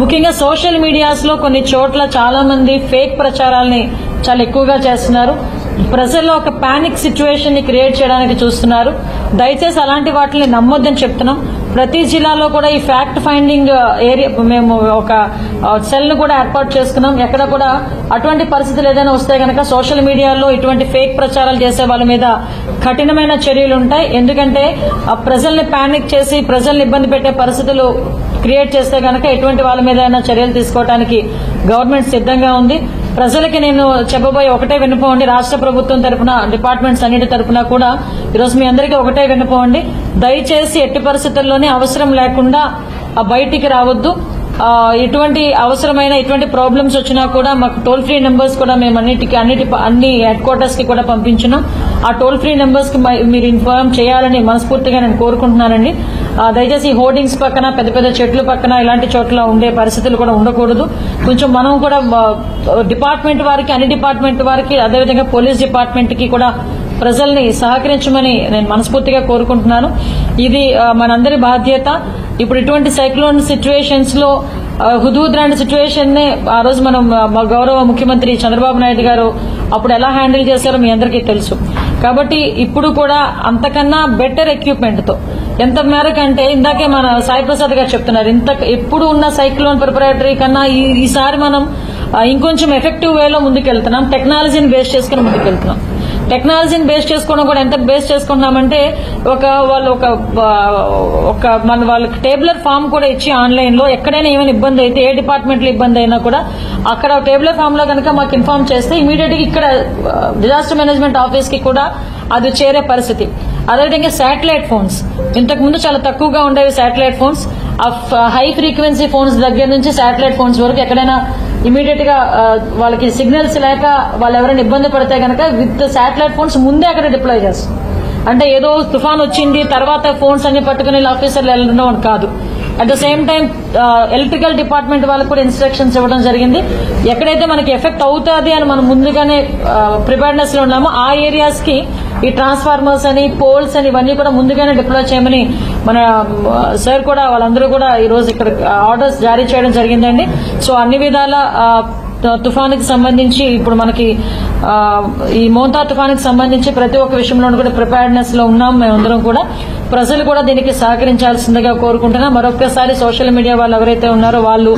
ముఖ్యంగా social medias లో కొన్ని చోట్ల చాలా మంది ఫేక్ ప్రచారాలని చాలా ఎక్కువగా చేస్తున్నారు. ప్రజల్లో ఒక పానిక్ సిచ్యువేషన్ ని క్రియేట్ చేయడానికి చూస్తున్నారు. దయచేసి అలాంటి వాటిని నమ్మొద్దని చెప్తున్నాం. ప్రతి జిల్లాలో కూడా ఈ ఫ్యాక్ట్ ఫైండింగ్ ఏరియా మేము ఒక సెల్ ను కూడా ఏర్పాటు చేసుకున్నాం. ఎక్కడ కూడా అటువంటి పరిస్థితులు ఏదైనా వస్తే గనక సోషల్ మీడియాలో ఇటువంటి ఫేక్ ప్రచారాలు చేసే వాళ్ళ మీద కఠినమైన చర్యలు ఉంటాయి. ఎందుకంటే ప్రజల్ని పానిక్ చేసి ప్రజల్ని ఇబ్బంది పెట్టే పరిస్థితులు క్రియేట్ చేస్తే గనక ఎటువంటి వాళ్ళ మీద చర్యలు తీసుకోవడానికి గవర్నమెంట్ సిద్ధంగా ఉంది. ప్రజలకి నేను చెప్పబోయే ఒకటే విన్నపం అండి, రాష్ట్ర ప్రభుత్వం తరఫున డిపార్ట్మెంట్స్ అన్నిటి తరఫున కూడా ఈరోజు మీ అందరికీ ఒకటే విన్నపం అండి, దయచేసి ఎట్టి పరిస్థితుల్లోనే అవసరం లేకుండా బయటికి రావద్దు. ఎటువంటి అవసరమైన ఎటువంటి ప్రాబ్లమ్స్ వచ్చినా కూడా మాకు టోల్ ఫ్రీ నెంబర్స్ కూడా మేము అన్ని హెడ్ క్వార్టర్స్ కి కూడా పంపించున్నాం. ఆ టోల్ ఫ్రీ నెంబర్స్ కి మీరు ఇన్ఫార్మ్ చేయాలని మనస్ఫూర్తిగా నేను కోరుకుంటున్నానండి. దయచేసి హోర్డింగ్స్ పక్కన పెద్ద పెద్ద చెట్లు పక్కన ఇలాంటి చోట్ల ఉండే పరిస్థితులు కూడా ఉండకూడదు. కొంచెం మనం కూడా డిపార్ట్మెంట్ వారికి అన్ని డిపార్ట్మెంట్ వారికి అదేవిధంగా పోలీస్ డిపార్ట్మెంట్ కి కూడా ప్రజల్ని సహకరించమని నేను మనస్ఫూర్తిగా కోరుకుంటున్నాను. ఇది మనందరి బాధ్యత. ఇప్పుడు ఇటువంటి సైక్లోన్ సిచ్యువేషన్స్ లో హుదూద్ లాంటి సిచ్యువేషన్ నే ఆ రోజు మనం గౌరవ ముఖ్యమంత్రి చంద్రబాబు నాయుడు గారు అప్పుడు ఎలా హ్యాండిల్ చేశారో మీ అందరికీ తెలుసు. కాబట్టి ఇప్పుడు కూడా అంతకన్నా బెటర్ ఎక్విప్మెంట్ తో ఎంత మేరకు అంటే ఇందాకే మన సాయి ప్రసాద్ గారు చెప్తున్నారు, ఎప్పుడు ఉన్న సైక్లోన్ ప్రిపరేటరీ కన్నా ఈసారి మనం ఇంకొంచెం ఎఫెక్టివ్ వేలో ముందుకెళ్తున్నాం. టెక్నాలజీని బేస్ చేసుకుని ముందుకెళ్తున్నాం. టెక్నాలజీని బేస్ చేసుకోవడం కూడా ఎంత బేస్ చేసుకుంటున్నామంటే వాళ్ళకి టేబులర్ ఫామ్ కూడా ఇచ్చి ఆన్లైన్ లో ఎక్కడైనా ఏమైనా ఇబ్బంది అయితే ఏ డిపార్ట్మెంట్ లో ఇబ్బంది అయినా కూడా అక్కడ టేబులర్ ఫామ్ లో కనుక మాకు ఇన్ఫార్మ్ చేస్తే ఇమీడియట్ గా ఇక్కడ డిజాస్టర్ మేనేజ్మెంట్ ఆఫీస్ కి కూడా అది చేరే పరిస్థితి. అదేవిధంగా శాటిలైట్ ఫోన్స్ ఇంతకు ముందు చాలా తక్కువగా ఉండేవి. Satellite phones high frequency phones దగ్గర నుంచి శాటిలైట్ ఫోన్స్ వరకు ఎక్కడైనా ఇమీడియట్ గా వాళ్ళకి సిగ్నల్స్ లేక వాళ్ళు ఎవరైనా ఇబ్బంది పడితే గనక విత్ శాటిలైట్ ఫోన్స్ ముందే అక్కడ డిప్లాయ్ చేస్తాం. అంటే ఏదో తుఫాన్ వచ్చింది తర్వాత ఫోన్స్ అన్ని పట్టుకుని ఆఫీసర్లు వెళ్ళడం కాదు. At the same time electrical department వాళ్ళకు కూడా ఇన్స్ట్రక్షన్స్ ఇవ్వడం జరిగింది. ఎక్కడైతే మనకి ఎఫెక్ట్ అవుతుంది అని మనం ముందుగానే ప్రిపేర్నెస్ లో ఉన్నామో ఆ ఏరియాస్ కి ఈ ట్రాన్స్ఫార్మర్స్ అని పోల్స్ అని ఇవన్నీ కూడా ముందుగానే డిప్లాయ్ చేయమని మన సార్ కూడా వాళ్ళందరూ కూడా ఈ రోజు ఇక్కడ ఆర్డర్స్ జారీ చేయడం జరిగిందండి. సో అన్ని విధాల తుఫానుకి సంబంధించి ఇప్పుడు మనకి ఈ మోంతా తుఫానుకి సంబంధించి ప్రతి ఒక్క విషయంలో కూడా ప్రిపేర్నెస్ లో ఉన్నాం. మేమందరం కూడా ప్రజలు కూడా దీనికి సహకరించాల్సిందిగా కోరుకుంటున్నాం. మరొకసారి సోషల్ మీడియా వాళ్ళు ఎవరైతే ఉన్నారో వాళ్ళు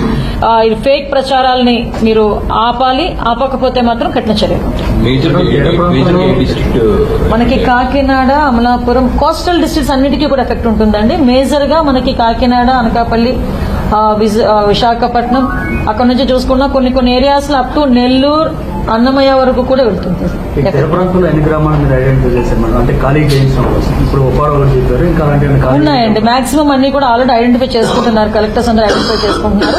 ఫేక్ ప్రచారాలని మీరు ఆపాలి. ఆపకపోతే మాత్రం కఠిన చర్యలు. మనకి కాకినాడ, అమలాపురం కోస్టల్ డిస్ట్రిక్ట్స్ అన్నిటికీ కూడా ఎఫెక్ట్ ఉంటుందండి. మేజర్ గా మనకి కాకినాడ, అనకాపల్లి, విశాఖపట్నం అక్కడ నుంచి చూసుకున్నా కొన్ని ఏరియాస్ లో అప్ టు నెల్లూరు, అన్నమయ్య వరకు కూడా వెళ్తుంది. ఉన్నాయండి మాక్సిమం అన్ని కూడా ఆల్రెడీ ఐడెంటిఫై చేసుకుంటున్నారు. కలెక్టర్స్ అందరూ ఐడెంటిఫై చేసుకుంటున్నారు.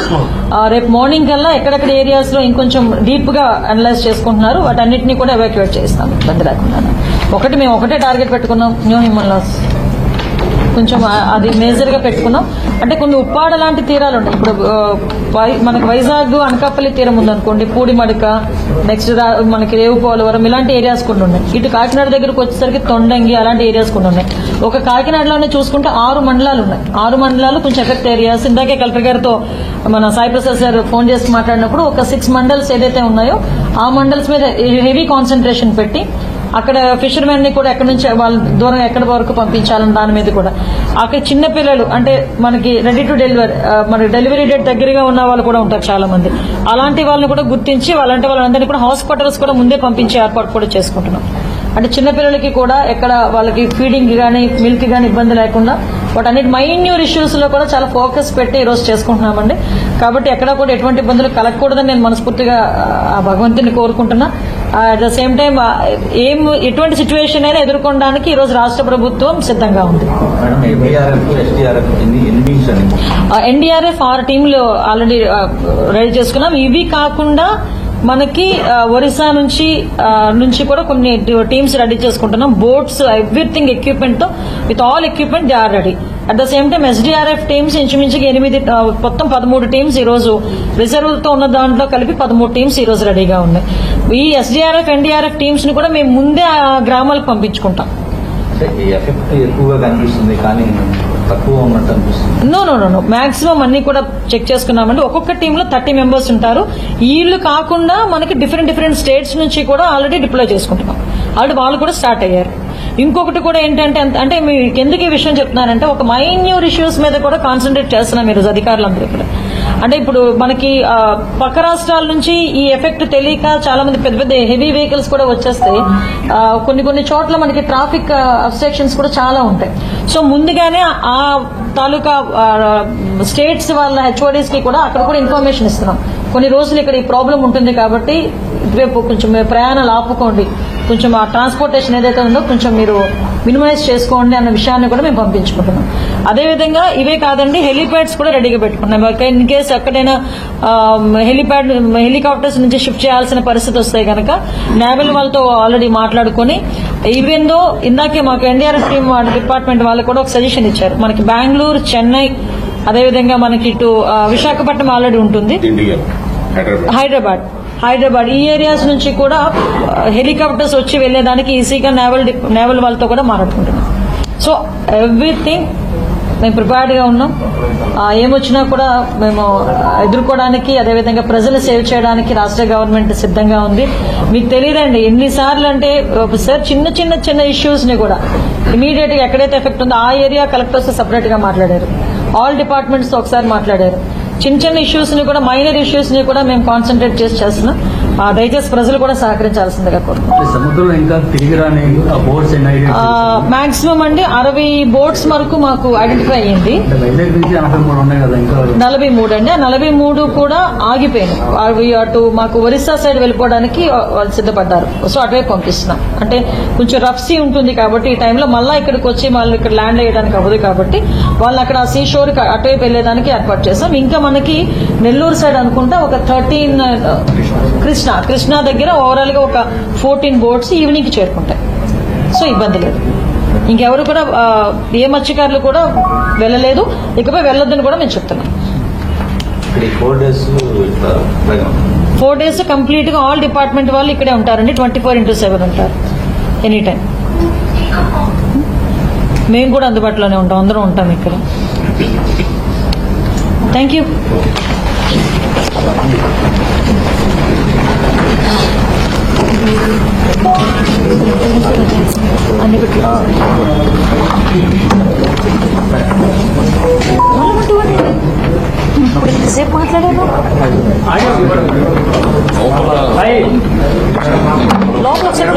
రేపు మార్నింగ్ కల్లా ఎక్కడెక్కడ ఏరియాస్ లో ఇంకొంచెం డీప్ గా అనలైజ్ చేసుకుంటున్నారు. వాటన్నిటిని కూడా ఎవాక్యుయేట్ చేస్తాం ఇబ్బంది లేకుండా. మేము ఒకటే టార్గెట్ పెట్టుకున్నాం, న్యూ హ్యూమన్ లాస్ కొంచెం అది మేజర్ గా పెట్టుకున్నాం. అంటే కొన్ని ఉప్పాడ లాంటి తీరాలు ఉన్నాయి. ఇప్పుడు మనకి వైజాగ్, అనకాపల్లి తీరం ఉందనుకోండి, పూడిమడక, నెక్స్ట్ మనకి రేవుపోలవరం ఇలాంటి ఏరియాస్ కూడా ఉన్నాయి. ఇటు కాకినాడ దగ్గరకు వచ్చేసరికి తొండంగి అలాంటి ఏరియాస్ కూడా ఉన్నాయి. ఒక కాకినాడలోనే చూసుకుంటే 6 మండలాలు ఉన్నాయి. 6 మండలాలు కొంచెం ఎఫెక్ట్ ఏరియాస్. ఇందాకే కలెక్టర్ గారితో మన సాయి ప్రసాద్ సార్ ఫోన్ చేసి మాట్లాడినప్పుడు ఒక 6 మండల్స్ ఏదైతే ఉన్నాయో ఆ మండల్స్ మీద హెవీ కాన్సన్ట్రేషన్ పెట్టి అక్కడ ఫిషర్మెన్ ని కూడా ఎక్కడి నుంచి వాళ్ళ దూరం ఎక్కడి వరకు పంపించాలని దాని మీద కూడా అక్కడ చిన్న పిల్లలు అంటే మనకి రెడీ టు డెలివరీ మనకి డెలివరీ డేట్ దగ్గరగా ఉన్న వాళ్ళు కూడా ఉంటారు చాలా మంది. అలాంటి వాళ్ళని కూడా గుర్తించి వాళ్ళందరినీ కూడా హాస్పిటల్స్ కూడా ముందే పంపించే ఏర్పాటు కూడా చేసుకుంటున్నాం. అంటే చిన్నపిల్లలకి కూడా ఎక్కడ వాళ్ళకి ఫీడింగ్ గానీ మిల్క్ గానీ ఇబ్బంది లేకుండా వాటన్నిటి మైన్యూర్ ఇష్యూస్ లో కూడా చాలా ఫోకస్ పెట్టి ఈ రోజు చేసుకుంటున్నామండి. కాబట్టి ఎక్కడ కూడా ఎటువంటి ఇబ్బందులు కలగకూడదని నేను మనస్ఫూర్తిగా భగవంతుని కోరుకుంటున్నా. అట్ ద సేమ్ టైం ఎటువంటి సిచ్యువేషన్ అయినా ఎదుర్కొనడానికి ఈ రోజు రాష్ట్ర ప్రభుత్వం సిద్ధంగా ఉంది. ఎన్డీఆర్ఎఫ్ 6 టీంలు ఆల్రెడీ రెడీ చేసుకున్నాం. ఇవి కాకుండా మనకి ఒరిస్సా నుంచి కూడా కొన్ని టీమ్స్ రెడీ చేసుకుంటున్నాం. బోట్స్ ఎవ్రీథింగ్ ఎక్విప్మెంట్ తో with all equipment they are ready. At the same time SDRF teams ఇంచుమించుగా 8 మొత్తం 13 టీమ్స్ ఈ రోజు రిజర్వ్ తో ఉన్న దాంట్లో కలిపి 13 టీమ్స్ ఈ రోజు రెడీగా ఉన్నాయి. ఈ ఎస్డీఆర్ఎఫ్ ఎన్డీఆర్ఎఫ్ టీమ్స్ ని కూడా మేము ముందే ఆ గ్రామాలకు పంపించుకుంటాం. ఎఫెక్ట్ ఎక్కువగా కనిపిస్తుంది కానీ తక్కువ ఉన్నట్టు అనిపిస్తుంది. నో మాక్సిమం అన్ని కూడా చెక్ చేసుకున్నామండి. ఒక్కొక్క టీంలో 30 మెంబర్స్ ఉంటారు. వీళ్ళు కాకుండా మనకి డిఫరెంట్ స్టేట్స్ నుంచి కూడా ఆల్రెడీ డిప్లాయ్ చేసుకుంటున్నాం. ఆల్రెడీ వాళ్ళు కూడా స్టార్ట్ అయ్యారు. ఇంకొకటి కూడా ఏంటంటే, అంటే మీకు ఎందుకు ఈ విషయం చెప్తున్నానంటే, ఒక మైన్యూర్ ఇష్యూస్ మీద కూడా కాన్సన్ట్రేట్ చేస్తున్నాం ఈరోజు అధికారులందరూ ఇక్కడ. అంటే ఇప్పుడు మనకి పక్క రాష్ట్రాల నుంచి ఈ ఎఫెక్ట్ తెలియక చాలా మంది పెద్ద హెవీ వెహికల్స్ కూడా వచ్చేస్తాయి. కొన్ని చోట్ల మనకి ట్రాఫిక్ అబ్స్ట్రక్షన్స్ కూడా చాలా ఉంటాయి. సో ముందుగానే ఆ తాలూకా స్టేట్స్ వాళ్ళ హెచ్ఓడీస్ కి కూడా అక్కడ కూడా ఇన్ఫర్మేషన్ ఇస్తున్నాం. కొన్ని రోజులు ఇక్కడ ఈ ప్రాబ్లం ఉంటుంది కాబట్టి రేపు కొంచెం ప్రయాణాలు ఆపుకోండి, కొంచెం ఆ ట్రాన్స్పోర్టేషన్ ఏదైతే ఉందో కొంచెం మీరు మినిమైజ్ చేసుకోండి అన్న విషయాన్ని కూడా మేము పంపించుకుంటున్నాం. అదేవిధంగా ఇవే కాదండి, హెలిప్యాడ్స్ కూడా రెడీగా పెట్టుకున్నాం. ఇన్ కేసు ఎక్కడైనా హెలికాప్టర్స్ నుంచి షిఫ్ట్ చేయాల్సిన పరిస్థితి వస్తాయి కనుక నేవల్ వాళ్ళతో ఆల్రెడీ మాట్లాడుకుని, ఈవెన్ దో ఇందాకే మాకు ఎన్డీఆర్ఎఫ్ టీమ్ డిపార్ట్మెంట్ వాళ్ళు కూడా ఒక సజెషన్ ఇచ్చారు. మనకి బెంగళూరు, చెన్నై, అదేవిధంగా మనకి ఇటు విశాఖపట్నం ఆల్రెడీ ఉంటుంది, హైదరాబాద్ ఈ ఏరియాస్ నుంచి కూడా హెలికాప్టర్స్ వచ్చి వెళ్లేదానికి ఈజీగా నేవల్ వాళ్ళతో కూడా మాట్లాడుకుంటున్నాం. సో ఎవ్రీథింగ్ మేము ప్రిపేర్డ్ గా ఉన్నాం. ఏమొచ్చినా కూడా మేము ఎదుర్కోవడానికి, అదేవిధంగా ప్రజలు సేవ్ చేయడానికి రాష్ట్ర గవర్నమెంట్ సిద్ధంగా ఉంది. మీకు తెలియదండి ఎన్నిసార్లు అంటే సార్ చిన్న ఇష్యూస్ ని కూడా ఇమీడియట్ గా ఎక్కడైతే ఎఫెక్ట్ ఉందో ఆ ఏరియా కలెక్టర్స్ సెపరేట్ గా మాట్లాడారు, ఆల్ డిపార్ట్మెంట్స్ తో ఒకసారి మాట్లాడారు. చిన్న ఇష్యూస్ ని కూడా, మైనర్ ఇష్యూస్ ని కూడా మేము కాన్సన్ట్రేట్ చేస్తున్నాం. దయచేసి ప్రజలు కూడా సహకరించాల్సిందిగా కోరుతున్నాం. సముద్రంలో ఇంకా తిరిగి రాని బోట్స్ మాక్సిమం అండి 60 బోట్స్ వరకు మాకు ఐడెంటిఫై అయ్యింది. 43 అండి. ఆ 43 కూడా ఆగిపోయింది. అవి అటు మాకు ఒరిస్సా సైడ్ వెళ్ళిపోవడానికి వాళ్ళు సిద్ధపడ్డారు. సో అటువైపు పంపిస్తున్నాం. అంటే కొంచెం రఫ్ సీ ఉంటుంది కాబట్టి ఈ టైంలో మళ్ళా ఇక్కడికి వచ్చి వాళ్ళు ఇక్కడ ల్యాండ్ అయ్యడానికి అవ్వదు కాబట్టి వాళ్ళు అక్కడ సీ షోర్ అటువైపు వెళ్లేదానికి ఏర్పాటు చేస్తాం. ఇంకా మనకి నెల్లూరు సైడ్ అనుకుంటా ఒక 13 కృష్ణా దగ్గర ఓవరాల్ గా ఒక 14 బోట్స్ ఈవినింగ్ కి చేరుకుంటాయి. సో ఇబ్బంది లేదు. ఇంకెవరు కూడా ఏ మత్స్యకారులు కూడా వెళ్ళలేదు, ఇకపై వెళ్ళొద్దని కూడా మేము చెప్తున్నాం. 4 days కంప్లీట్ గా ఆల్ డిపార్ట్మెంట్ వాళ్ళు ఇక్కడే ఉంటారండి. 24/7 ఉంటారు, ఎనీ టైం. మేము కూడా అందుబాటులోనే ఉంటాం, అందరం ఉంటాం ఇక్కడ. Thank you. ఇప్పుడు ఎంతసేపు మాట్లాడాను? లోపల ఒకసారి